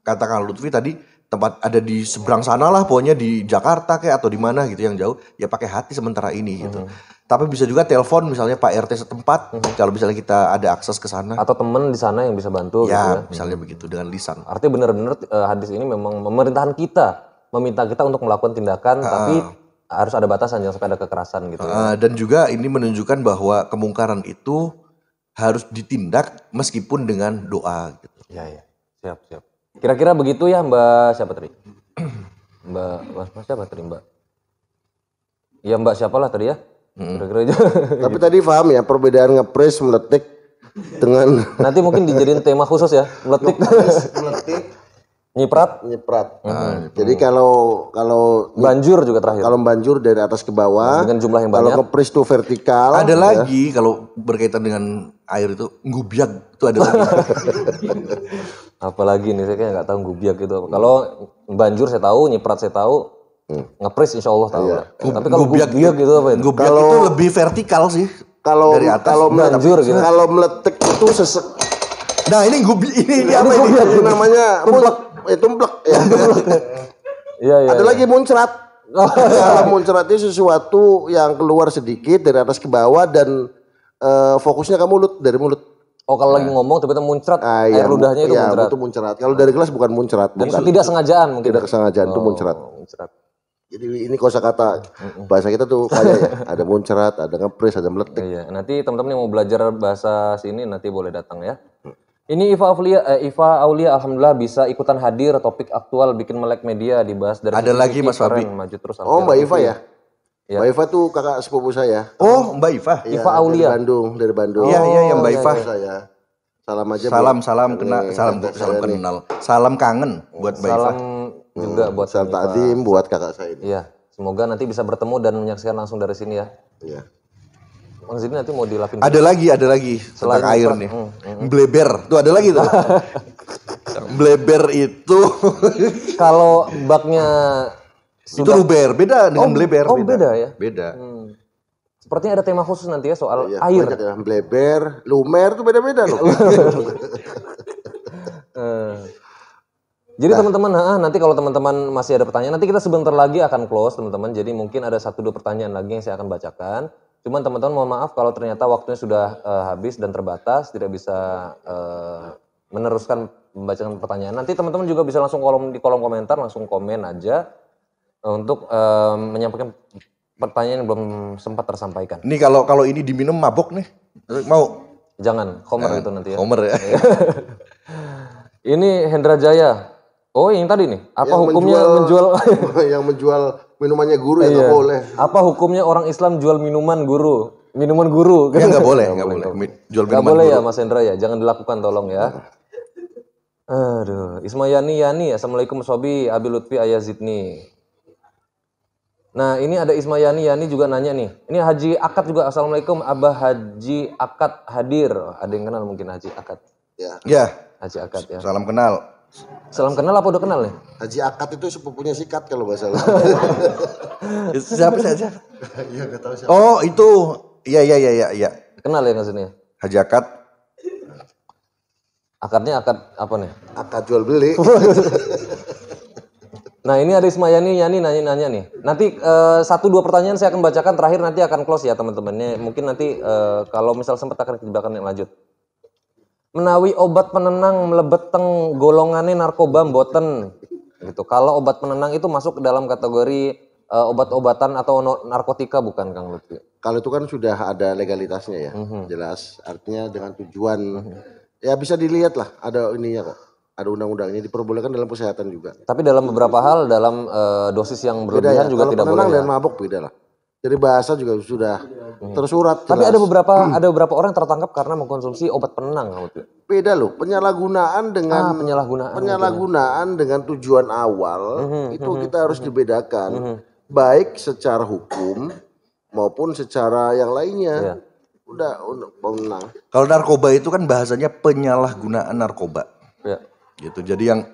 kata Kang Lutfi tadi, tempat ada di seberang sana lah, pokoknya di Jakarta kayak atau di mana gitu yang jauh, ya pakai hati sementara ini gitu. Tapi bisa juga telepon misalnya Pak RT setempat, kalau misalnya kita ada akses ke sana. atau teman di sana yang bisa bantu gitu ya. Ya, misalnya begitu dengan lisan. Artinya benar-benar hadis ini memang pemerintahan kita meminta kita untuk melakukan tindakan tapi harus ada batasan jangan sampai ada kekerasan gitu. Dan juga ini menunjukkan bahwa kemungkaran itu harus ditindak meskipun dengan doa gitu. Ya. Siap. Kira-kira begitu ya Mbak siapa tadi? Mbak siapa tadi Mbak? Ya Mbak siapalah tadi ya? Kira-kira aja. Tapi tadi paham ya perbedaan ngepres meletik dengan Nanti mungkin dijadiin tema khusus ya, meletik. Nyiprat. Jadi kalau Banjur juga terakhir. kalau banjur dari atas ke bawah, Dengan jumlah yang kalau banyak. ngepres itu vertikal. Ada lagi kalau berkaitan dengan air itu ngubiak itu ada lagi. Apalagi nih saya kayak nggak tahu gubiak gitu. Kalau banjur saya tahu, nyiprat saya tahu, ngepres insya Allah tahu. lah. Tapi kalau gubiak gitu apa itu? Ngubiak itu lebih vertikal sih. Kalau dari atas kalau banjur gitu. Kalau meletik itu sesek. Nah ini ini apa ini? Itu namanya tumplek ya. Iya. Ada lagi muncrat. Kalau muncrat itu sesuatu yang keluar sedikit dari atas ke bawah dan fokusnya ke mulut, dari mulut. Oh kalau lagi ngomong tiba-tiba muncrat, air ludahnya itu muncrat. Itu muncrat. Kalau dari gelas bukan muncrat. Dan bukan. tidak sengajaan mungkin. Tidak kesengajaan itu muncrat. Muncrat. Jadi ini kosakata bahasa kita tuh kayak ya. Ada muncrat, ada ngepres, ada meletik. Iya, nanti teman-teman yang mau belajar bahasa sini nanti boleh datang ya. Ini Iva Aulia alhamdulillah bisa ikutan hadir topik aktual bikin melek media dibahas dari Ada lagi Mas Fabi. Maju terus. Oh Mbak Iva ya? Ya. Mbak Iva tuh kakak sepupu saya. Oh Mbak Iva. Iva Aulia. Dari Bandung. Iya Mbak Iva. Saya. Salam aja. Salam kenal. Salam kangen buat Mbak Iva. Salam juga buat salam takdim buat kakak saya ini. Iya, semoga nanti bisa bertemu dan menyaksikan langsung dari sini ya. Iya. Bang Zidni nanti mau dilapin. Ada lagi tentang air nih. Bleber. Tuh ada lagi tuh. Bleber itu Kalau baknya itu luber, beda dengan bleber. Oh beda ya. Beda. Sepertinya ada tema khusus nanti ya soal Iya, air. banyak ya. Bleber, lumer tuh beda-beda loh. Jadi teman-teman, nanti kalau teman-teman masih ada pertanyaan, nanti kita sebentar lagi akan close teman-teman. Jadi mungkin ada 1-2 pertanyaan lagi yang saya akan bacakan. Cuman teman-teman mohon maaf kalau ternyata waktunya sudah habis dan terbatas, tidak bisa meneruskan membacakan pertanyaan. Nanti teman-teman juga bisa langsung di kolom komentar, langsung komen aja untuk menyampaikan pertanyaan yang belum sempat tersampaikan. Nih kalau ini diminum mabok nih. Mau? Jangan, Homer itu nanti ya. Homer ya. Ini Hendra Jaya. Oh, yang tadi nih. Apa Yang hukumnya menjual yang menjual minumannya guru ya nggak boleh. Apa hukumnya orang Islam jual minuman guru? Minuman guru. Ya nggak boleh, nggak boleh. Jual Nggak minuman boleh guru. ya Mas Hendra ya. Jangan dilakukan tolong ya. Aduh, Ismayani Yani, Assalamualaikum Sobi, Abi Lutfi Ayazidni. Nah, ini ada Ismayani Yani juga nanya nih. Ini Haji Akad juga, Assalamualaikum Abah Haji Akad hadir. Ada yang kenal mungkin Haji Akad? Ya. Haji Akad ya. Salam kenal. Salam kenal apa udah kenal nih? Haji Akad itu sepupunya Sikat kalau nggak salah. Siapa saja? Iya nggak tahu siapa. Oh itu, iya. Kenal ya nggak sini? Haji Akad. Akadnya akad apa nih? Akad jual beli. Nah ini ada Ismayani Yani nanya nih. Nanti 1-2 pertanyaan saya akan bacakan, terakhir nanti akan close ya teman-teman. Mungkin nanti kalau misal sempat akan kita bahkan yang lanjut. Menawi obat penenang melebeteng golongannya narkoba mboten gitu. Kalau obat penenang itu masuk ke dalam kategori obat-obatan atau narkotika bukan Kang Lutfi? Kalau itu kan sudah ada legalitasnya ya, jelas. Artinya dengan tujuan ya bisa dilihat lah, ada ininya kok, ada undang-undangnya, diperbolehkan dalam kesehatan juga. Tapi dalam beberapa hal, dalam dosis yang berlebihan juga Kalau tidak boleh. penenang Ya? dan mabuk beda lah. Dari bahasa juga sudah tersurat. Tapi jelas. ada beberapa orang tertangkap karena mengkonsumsi obat penenang. Kang Lutfi. Beda loh, penyalahgunaan dengan penyalahgunaan dengan tujuan awal itu kita harus dibedakan, baik secara hukum maupun secara yang lainnya. Iya. Udah penenang. Kalau narkoba itu kan bahasanya penyalahgunaan narkoba. Ya. Gitu. Jadi yang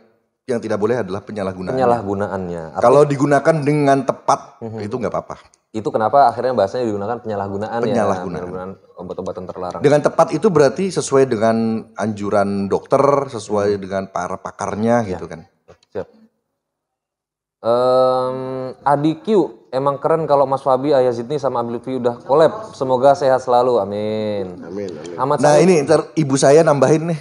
tidak boleh adalah penyalahgunaan. Penyalahgunaannya. Kalau digunakan dengan tepat itu nggak apa-apa. Itu kenapa akhirnya bahasanya digunakan penyalahgunaan. Penyalahgunaan obat-obatan terlarang. Dengan tepat itu berarti sesuai dengan anjuran dokter, sesuai dengan para pakarnya gitu kan. Siap. Adi Q, emang keren kalau Mas Fabi, Ayazidni sama Abi Lutfi udah collab. Semoga sehat selalu, amin. Amin. Ahmad Nah Said, ini ntar ibu saya nambahin nih.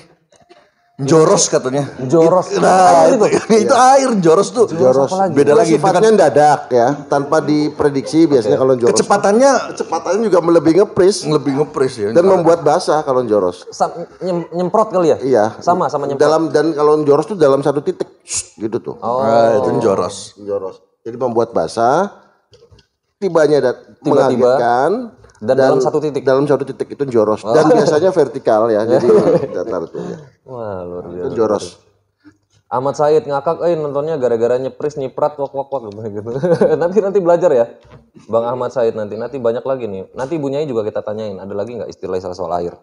Joros katanya. Joros. Nah itu air joros tuh. Joros. Beda lagi. Sifatnya dadak ya, tanpa diprediksi biasanya kalau joros. Kecepatannya juga melebihi ngepres Lebih ngepres ya. dan membuat basah kalau joros. Nyemprot kali ya? Iya. Sama nyemprot. Dan kalau joros tuh dalam satu titik gitu tuh. Itu joros. Joros. Jadi membuat basah, mengagetkan. Dan dalam satu titik. Dalam satu titik itu joros. Dan biasanya vertikal ya, jadi datar tuh. Ya. Wah luar biasa. Itu joros. Ahmad Said ngakak, nontonnya gara-gara nyiprat wak gitu. nanti belajar ya, Bang Ahmad Said nanti banyak lagi nih. Nanti Bunyai juga kita tanyain, ada lagi nggak istilah soal air.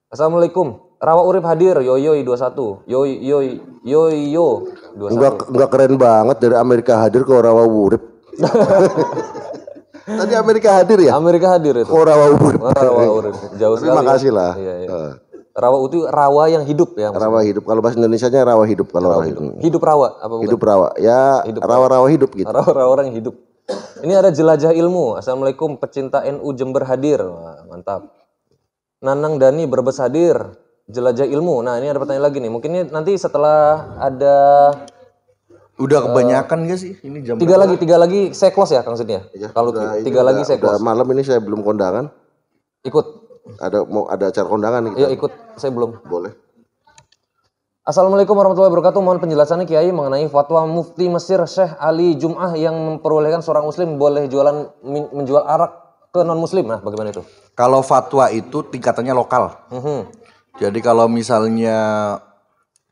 Assalamualaikum, Rawa Urip hadir, yoyoi 21, yoyo 21. Enggak keren banget dari Amerika hadir ke Rawa Urip. Tadi Amerika hadir ya? Amerika hadir itu. Rawa Urip. Rawa Urip, jauh sekali. Terima kasih lah. Iya. Rawa itu rawa yang hidup ya. Maksudnya. Rawa hidup. Kalau bahasa Indonesianya rawa hidup. Kalau rawa hidup. Hidup rawa apa bukan? Hidup rawa. Ya rawa-rawa hidup gitu. Rawa orang hidup. Ini ada jelajah ilmu. Assalamualaikum pecinta NU Jember hadir. Wah, mantap. Nanang Dani Brebes hadir. Jelajah ilmu. Nah ini ada pertanyaan lagi nih. Mungkin ini nanti setelah ada. Udah kebanyakan gak sih ini jam? Tiga lagi saya close ya Kang Sini ya. Kalau tiga lagi saya close. Malam ini saya belum kondangan. Ikut. Ada acara kondangan nih. Iya ikut. Saya belum. Boleh. Assalamualaikum warahmatullahi wabarakatuh. Mohon penjelasannya Kiai mengenai fatwa Mufti Mesir Syekh Ali Jum'ah yang memperbolehkan seorang muslim boleh menjual arak ke non muslim. Nah, bagaimana itu? Kalau fatwa itu tingkatannya lokal. Jadi kalau misalnya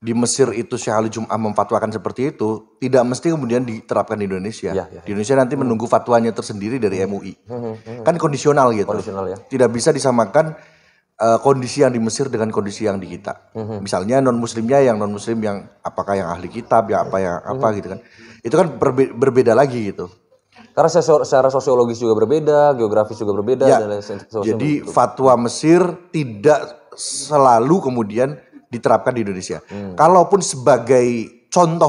di Mesir itu Syekh Ali Jum'ah memfatwakan seperti itu, tidak mesti kemudian diterapkan di Indonesia. Ya. Di Indonesia nanti menunggu fatwanya tersendiri dari MUI. Kan kondisional gitu. Kondisional ya. Tidak bisa disamakan kondisi yang di Mesir dengan kondisi yang di kita. Misalnya non muslimnya yang non muslim yang apakah yang ahli kitab ya apa gitu kan. Itu kan berbeda lagi gitu. Karena secara sosiologis juga berbeda, geografis juga berbeda Ya, dan lain sebagainya. jadi fatwa Mesir tidak selalu kemudian diterapkan di Indonesia. Kalaupun sebagai contoh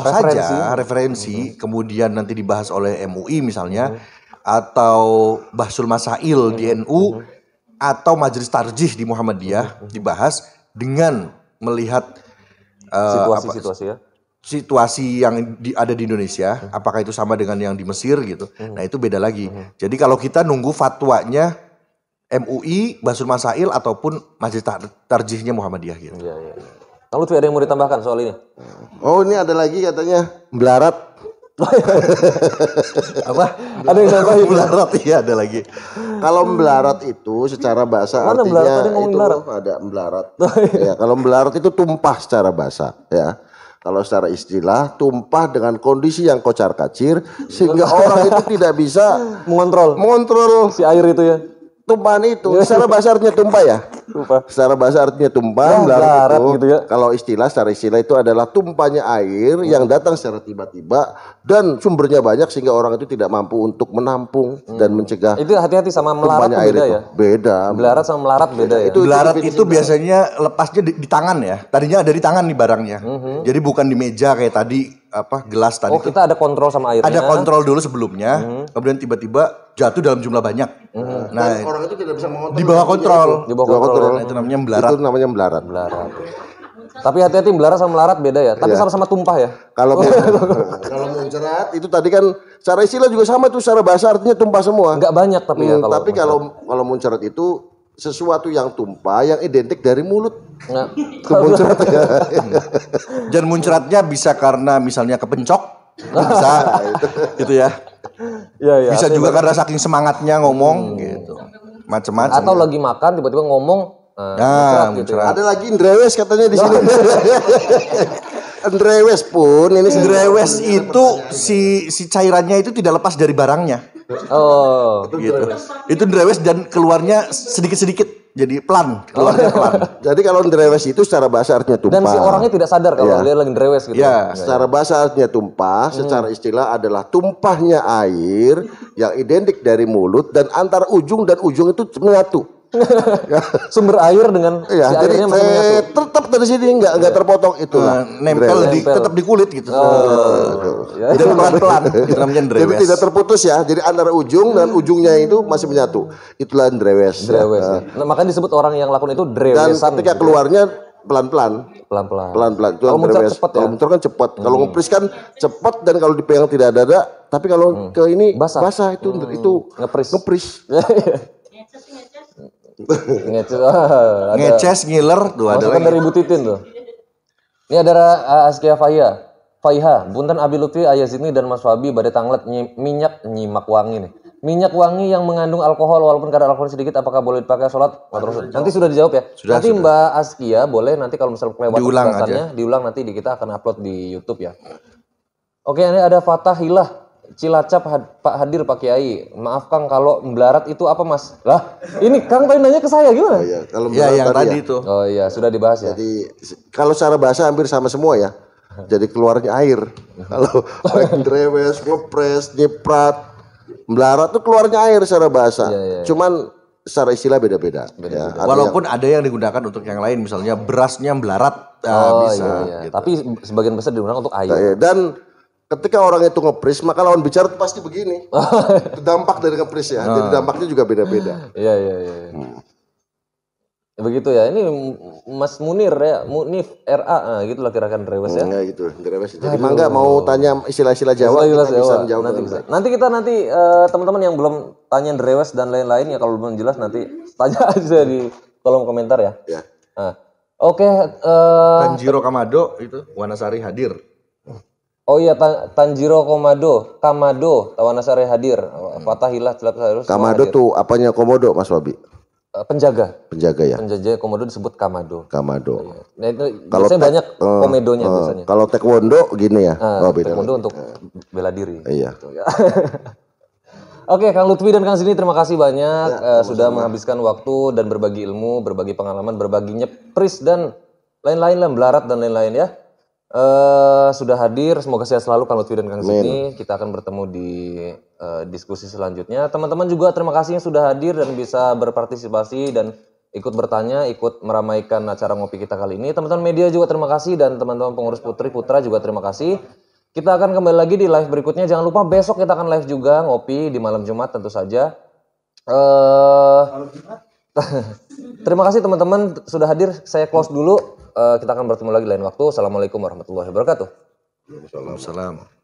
referensi, kemudian nanti dibahas oleh MUI misalnya, atau Bahsul Masail di NU, atau Majelis Tarjih di Muhammadiyah dibahas dengan melihat situasi yang ada di Indonesia, apakah itu sama dengan yang di Mesir gitu. Nah itu beda lagi. Jadi kalau kita nunggu fatwanya MUI, Bahsul Masail ataupun Majelis Tarjihnya Muhammadiyah gitu. Iya. Kang Lutfi ada yang mau ditambahkan soal ini? Oh, ini ada lagi katanya melarat. Apa? Ada yang nambahin? Melarat, iya ada lagi. Kalau melarat itu secara bahasa Mana artinya melarat? Ada yang ngomong itu melarat? ada melarat. Ya, kalau melarat itu tumpah secara bahasa, ya. Kalau secara istilah tumpah dengan kondisi yang kocar-kacir sehingga orang itu tidak bisa mengontrol Si air itu ya. tumpahan itu. Secara bahasa artinya tumpah ya. Secara bahasa artinya tumpah, melarat itu. gitu ya. Kalau secara istilah itu adalah tumpahnya air yang datang secara tiba-tiba dan sumbernya banyak sehingga orang itu tidak mampu untuk menampung dan mencegah Itu hati-hati sama melarat tumpahnya tuh air beda itu. ya. Beda. Melarat sama melarat beda ya. Melarat itu biasanya lepasnya di tangan ya. Tadinya ada di tangan nih barangnya. Jadi bukan di meja kayak tadi gelas tadi. Oh, kita ada kontrol sama airnya. Ada kontrol dulu sebelumnya, kemudian tiba-tiba jatuh dalam jumlah banyak. Nah, orang itu tidak bisa mengontrol. di bawah kontrol. Di bawah kontrol. Nah, itu namanya melarat. Itu namanya melarat. Melarat. Tapi hati-hati melarat sama melarat beda ya. Tapi sama-sama tumpah ya. Kalau kalau muncrat itu tadi kan secara istilah juga sama tuh, secara bahasa artinya tumpah semua. Enggak banyak tapi ya kalau. Tapi kalau muncrat itu sesuatu yang tumpah yang identik dari mulut. Nah, Itu muncrat ya. Dan muncratnya bisa karena misalnya kepencok, bisa gitu ya. ya. Bisa juga karena saking semangatnya ngomong gitu. Macam-macam. Atau lagi makan tiba-tiba ngomong muncrat. Ada lagi Ndrewes katanya di sini. Ndrewes pun ini Drewes itu si cairannya itu tidak lepas dari barangnya. Oh. Gitu. Itu drewes dan keluarnya sedikit-sedikit. Jadi pelan, keluarnya pelan. Jadi kalau Ndrewes itu secara bahasa artinya tumpah. Dan si orangnya tidak sadar kalau dia lagi drewes gitu. Ya, Secara bahasa artinya tumpah, secara istilah adalah tumpahnya air yang identik dari mulut dan antara ujung dan ujung itu menyatu. Sumber air dengan Ya, si jadi airnya masih menyatu. tetap dari sini nggak terpotong itulah. Nempel tetap di kulit gitu. Ya. Dan pelan-pelan. Itu namanya Jadi drewes. tidak terputus ya. Jadi antara ujung dan ujungnya itu masih menyatu. Itulah Ndrewes. Drewes. Nah, makanya disebut orang yang lakukan itu Dan drewesan. ketika keluarnya pelan-pelan. Pelan-pelan. Pelan-pelan. Itu Kalau muncrat Ndrewes. cepat ya. Kalau muncrat kan cepat. Kalau ngepris kan cepat dan kalau dipegang tidak ada. Tapi kalau ke ini basah itu ngepris. Ngeces. Ngeces, ngiler tuh ada Masukan lagi. dari Bu Titin tuh. Ini ada Askia Faiha, Bunten Abi Lutfi, Ayah Zidni dan Mas Fabi badai tanglet minyak nyimak wangi nih. Minyak wangi yang mengandung alkohol walaupun kadar alkohol sedikit apakah boleh dipakai sholat? Nanti sudah dijawab ya. Nanti Mbak Askia boleh nanti kalau misalnya kelewat penjelasannya diulang nanti kita akan upload di YouTube ya. Oke, ini ada Fatahillah Cilacap Pak Hadir Pak Kiai. Maaf Kang kalau melarat itu apa Mas? Lah, ini Kang tadi nanya ke saya gimana? Ya, kalau Ya yang tadi ya. itu. Oh iya, sudah dibahas ya. Jadi kalau secara bahasa hampir sama semua ya. Jadi keluarnya air. Kalau Ndrewes, ngepres, nyiprat, melarat tuh keluarnya air secara bahasa. Cuman secara istilah beda-beda. Ya, Walaupun ada yang digunakan untuk yang lain, misalnya berasnya melarat, bisa. Iya. Gitu. Tapi sebagian besar digunakan untuk air. Dan ketika orang itu ngepres, maka lawan bicara tuh pasti begini. Itu dampak dari ngepres ya. Jadi dampaknya juga beda-beda. Iya. Ya, begitu ya. Ini Mas Munir ya, Munif RA, nah, gitulah kira-kira Drewes ya. Enggak gitu. Jadi mangga mau tanya istilah-istilah Jawa kita bisa menjawab. Nanti teman-teman yang belum tanya Drewes dan lain-lain ya kalau belum jelas nanti tanya aja di kolom komentar ya. Ya. Nah, oke. Tanjiro Kamado itu Wanasari hadir. Oh iya, Tanjiro Kamado, Tawanasari hadir. Fatahillah Cilacap. Kamado tuh apanya komodo Mas Wabi? Penjaga ya. Penjaga komodo disebut kamado. Nah, itu biasanya banyak komedonya biasanya. Kalau taekwondo gini ya. Beda. Taekwondo untuk bela diri. Iya. Gitu, ya. Oke, Kang Lutfi dan Kang Zidni terima kasih banyak sudah menghabiskan waktu dan berbagi ilmu, berbagi pengalaman, berbagi nyepris dan lain-lain lah, melarat dan lain-lain ya. Sudah hadir, semoga sehat selalu Kang Lutfi dan Kang Zidni. Kita akan bertemu di diskusi selanjutnya. Teman-teman juga terima kasih yang sudah hadir dan bisa berpartisipasi dan ikut bertanya, ikut meramaikan acara ngopi kita kali ini. Teman-teman media juga terima kasih dan teman-teman pengurus Putri Putra juga terima kasih. Kita akan kembali lagi di live berikutnya. Jangan lupa besok kita akan live juga ngopi di malam Jumat tentu saja. Terima kasih teman-teman sudah hadir. Saya close dulu. Kita akan bertemu lagi lain waktu. Assalamualaikum warahmatullahi wabarakatuh. Waalaikumsalam.